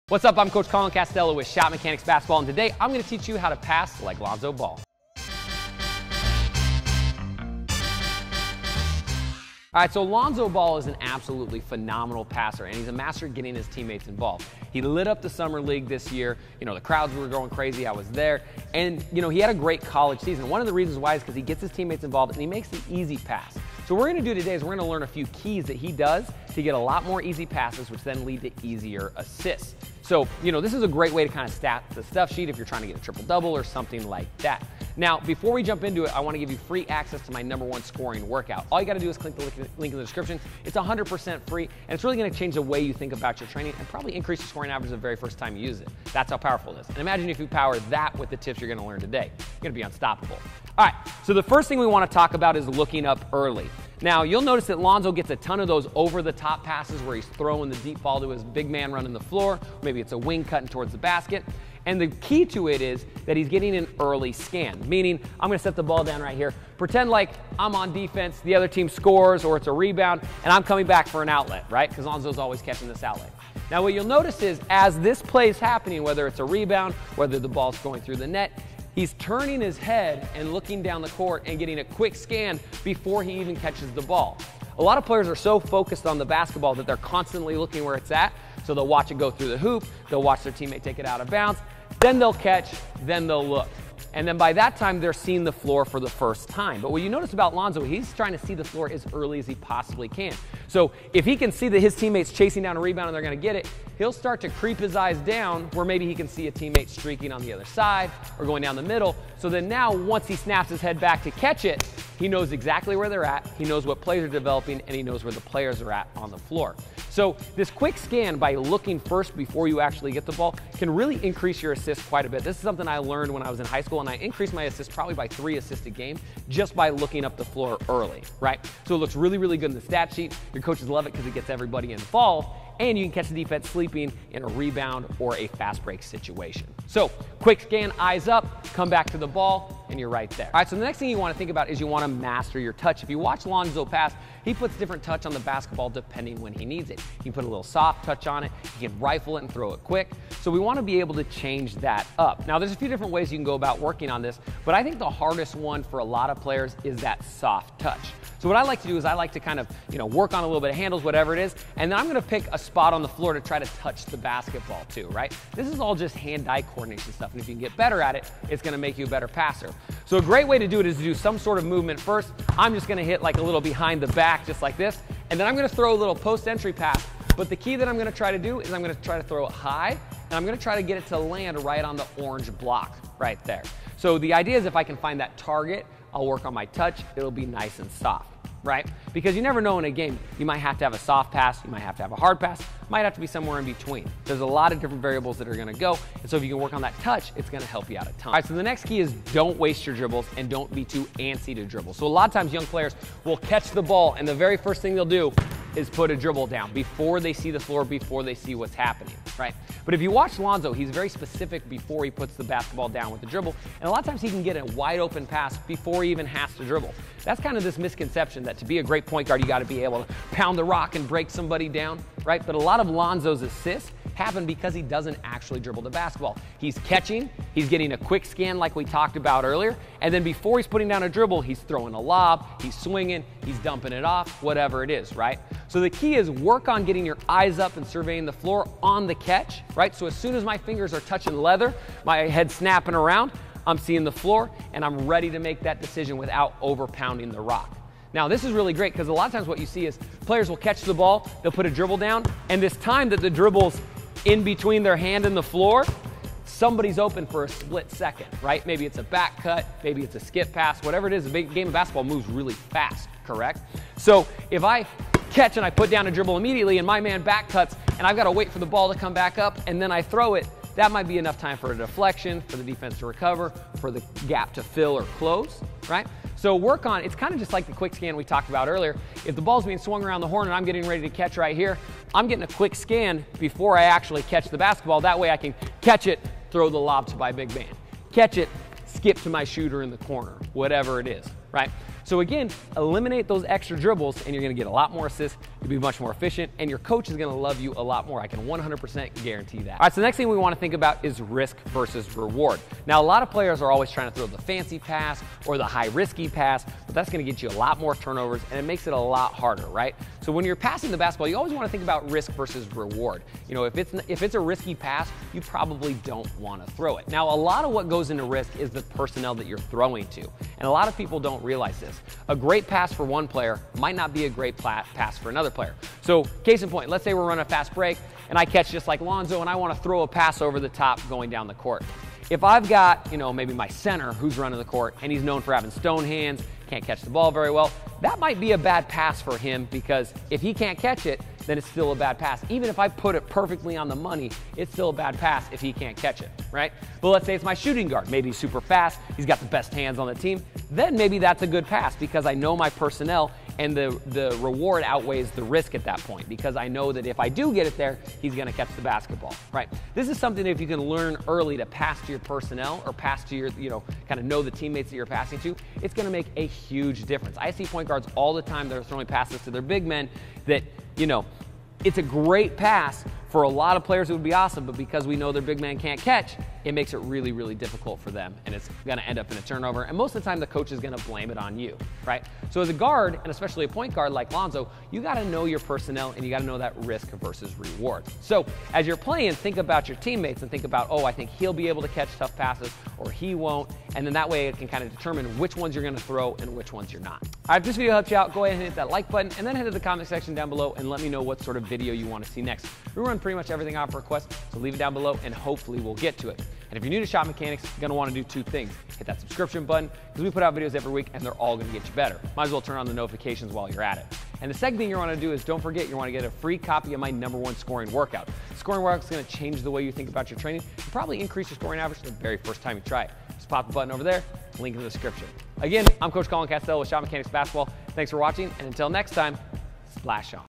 What's up? I'm Coach Colin Castello with Shot Mechanics Basketball, and today I'm going to teach you how to pass like Lonzo Ball. All right, so Lonzo Ball is an absolutely phenomenal passer, and he's a master at getting his teammates involved. He lit up the Summer League this year. You know, the crowds were going crazy. I was there. And, you know, he had a great college season. One of the reasons why is because he gets his teammates involved and he makes the easy pass. So what we're going to do today is we're going to learn a few keys that he does to get a lot more easy passes, which then lead to easier assists. So, you know, this is a great way to kind of stat the stuff sheet if you're trying to get a triple-double or something like that. Now, before we jump into it, I want to give you free access to my #1 scoring workout. All you got to do is click the link in the description. It's 100% free, and it's really going to change the way you think about your training and probably increase your scoring average the very first time you use it. That's how powerful it is. And imagine if you power that with the tips you're going to learn today. You're going to be unstoppable. All right, so the first thing we want to talk about is looking up early. Now, you'll notice that Lonzo gets a ton of those over-the-top passes where he's throwing the deep ball to his big man running the floor. Maybe it's a wing cutting towards the basket. And the key to it is that he's getting an early scan, meaning I'm going to set the ball down right here, pretend like I'm on defense, the other team scores or it's a rebound, and I'm coming back for an outlet, right? Because Lonzo's always catching this outlet. Now, what you'll notice is as this play is happening, whether it's a rebound, whether the ball's going through the net, he's turning his head and looking down the court and getting a quick scan before he even catches the ball. A lot of players are so focused on the basketball that they're constantly looking where it's at, so they'll watch it go through the hoop, they'll watch their teammate take it out of bounds, then they'll catch, then they'll look. And then by that time, they're seeing the floor for the first time. But what you notice about Lonzo, he's trying to see the floor as early as he possibly can. So if he can see that his teammate's chasing down a rebound and they're going to get it, he'll start to creep his eyes down where maybe he can see a teammate streaking on the other side or going down the middle. So then now, once he snaps his head back to catch it, he knows exactly where they're at, he knows what plays are developing, and he knows where the players are at on the floor. So this quick scan, by looking first before you actually get the ball, can really increase your assists quite a bit. This is something I learned when I was in high school, and I increased my assists probably by 3 assists a game just by looking up the floor early, right? So it looks really, really good in the stat sheet. Your coaches love it because it gets everybody involved, and you can catch the defense sleeping in a rebound or a fast break situation. So quick scan, eyes up, come back to the ball, and you're right there. All right, so the next thing you want to think about is you want to master your touch. If you watch Lonzo pass, he puts different touch on the basketball depending when he needs it. He can put a little soft touch on it, he can rifle it and throw it quick. So we want to be able to change that up. Now, there's a few different ways you can go about working on this, but I think the hardest one for a lot of players is that soft touch. So what I like to do is I like to kind of, you know, work on a little bit of handles, whatever it is, and then I'm going to pick a spot on the floor to try to touch the basketball too, right? This is all just hand-eye coordination stuff, and if you can get better at it, it's going to make you a better passer. So a great way to do it is to do some sort of movement first. I'm just going to hit like a little behind the back, just like this, and then I'm going to throw a little post-entry pass. But the key that I'm going to try to do is I'm going to try to throw it high, and I'm going to try to get it to land right on the orange block right there. So the idea is if I can find that target, I'll work on my touch. It'll be nice and soft, right? Because you never know in a game. You might have to have a soft pass, you might have to have a hard pass, might have to be somewhere in between. There's a lot of different variables that are going to go, and so if you can work on that touch, it's going to help you out a ton. All right, so the next key is don't waste your dribbles and don't be too antsy to dribble. So a lot of times young players will catch the ball, and the very first thing they'll do is put a dribble down before they see the floor, before they see what's happening, right? But if you watch Lonzo, he's very specific before he puts the basketball down with the dribble, and a lot of times he can get a wide open pass before he even has to dribble. That's kind of this misconception that to be a great point guard, you got to be able to pound the rock and break somebody down, right? But a lot of Lonzo's assists happen because he doesn't actually dribble the basketball. He's catching, he's getting a quick scan like we talked about earlier, and then before he's putting down a dribble, he's throwing a lob, he's swinging, he's dumping it off, whatever it is, right? So the key is work on getting your eyes up and surveying the floor on the catch, right? So as soon as my fingers are touching leather, my head snapping around, I'm seeing the floor, and I'm ready to make that decision without over-pounding the rock. Now, this is really great because a lot of times what you see is players will catch the ball, they'll put a dribble down, and this time that the dribble's in between their hand and the floor, somebody's open for a split second, right? Maybe it's a back cut, maybe it's a skip pass, whatever it is, a big game of basketball moves really fast, correct? So if I catch and I put down a dribble immediately and my man back cuts and I've got to wait for the ball to come back up and then I throw it, that might be enough time for a deflection, for the defense to recover, for the gap to fill or close, right? So work on, it's kind of just like the quick scan we talked about earlier. If the ball's being swung around the horn and I'm getting ready to catch right here, I'm getting a quick scan before I actually catch the basketball. That way I can catch it, throw the lob to my big man. Catch it, skip to my shooter in the corner, whatever it is, right? So again, eliminate those extra dribbles and you're going to get a lot more assists you'll be much more efficient, and your coach is going to love you a lot more. I can 100% guarantee that. All right, so the next thing we want to think about is risk versus reward. Now, a lot of players are always trying to throw the fancy pass or the high risky pass, but that's going to get you a lot more turnovers, and it makes it a lot harder, right? So when you're passing the basketball, you always want to think about risk versus reward. You know, if it's a risky pass, you probably don't want to throw it. Now, a lot of what goes into risk is the personnel that you're throwing to, and a lot of people don't realize this. A great pass for one player might not be a great pass for another player. So, case in point, let's say we're running a fast break, and I catch just like Lonzo, and I want to throw a pass over the top going down the court. If I've got, you know, maybe my center who's running the court, and he's known for having stone hands, can't catch the ball very well, that might be a bad pass for him, because if he can't catch it, then it's still a bad pass. Even if I put it perfectly on the money, it's still a bad pass if he can't catch it, right? But let's say it's my shooting guard. Maybe he's super fast, he's got the best hands on the team. Then maybe that's a good pass because I know my personnel and the reward outweighs the risk at that point, because I know that if I do get it there, he's gonna catch the basketball, right? This is something that if you can learn early to pass to your personnel or pass to your, you know, kind of know the teammates that you're passing to, it's gonna make a huge difference. I see point guards all the time that are throwing passes to their big men that, you know, it's a great pass for a lot of players. It would be awesome, but because we know their big man can't catch, it makes it really, really difficult for them, and it's going to end up in a turnover, and most of the time the coach is going to blame it on you, right? So as a guard, and especially a point guard like Lonzo, you got to know your personnel, and you got to know that risk versus reward. So as you're playing, think about your teammates and think about, oh, I think he'll be able to catch tough passes, or he won't, and then that way it can kind of determine which ones you're going to throw and which ones you're not. All right, if this video helped you out, go ahead and hit that like button, and then head to the comment section down below and let me know what sort of video you want to see next. We run pretty much everything off request, so leave it down below, and hopefully we'll get to it. And if you're new to Shot Mechanics, you're going to want to do two things. Hit that subscription button, because we put out videos every week, and they're all going to get you better. Might as well turn on the notifications while you're at it. And the second thing you want to do is, don't forget, you want to get a free copy of my #1 scoring workout. Scoring workout is going to change the way you think about your training and probably increase your scoring average the very first time you try it. Just pop the button over there, link in the description. Again, I'm Coach Colin Castell with Shot Mechanics Basketball. Thanks for watching, and until next time, splash on.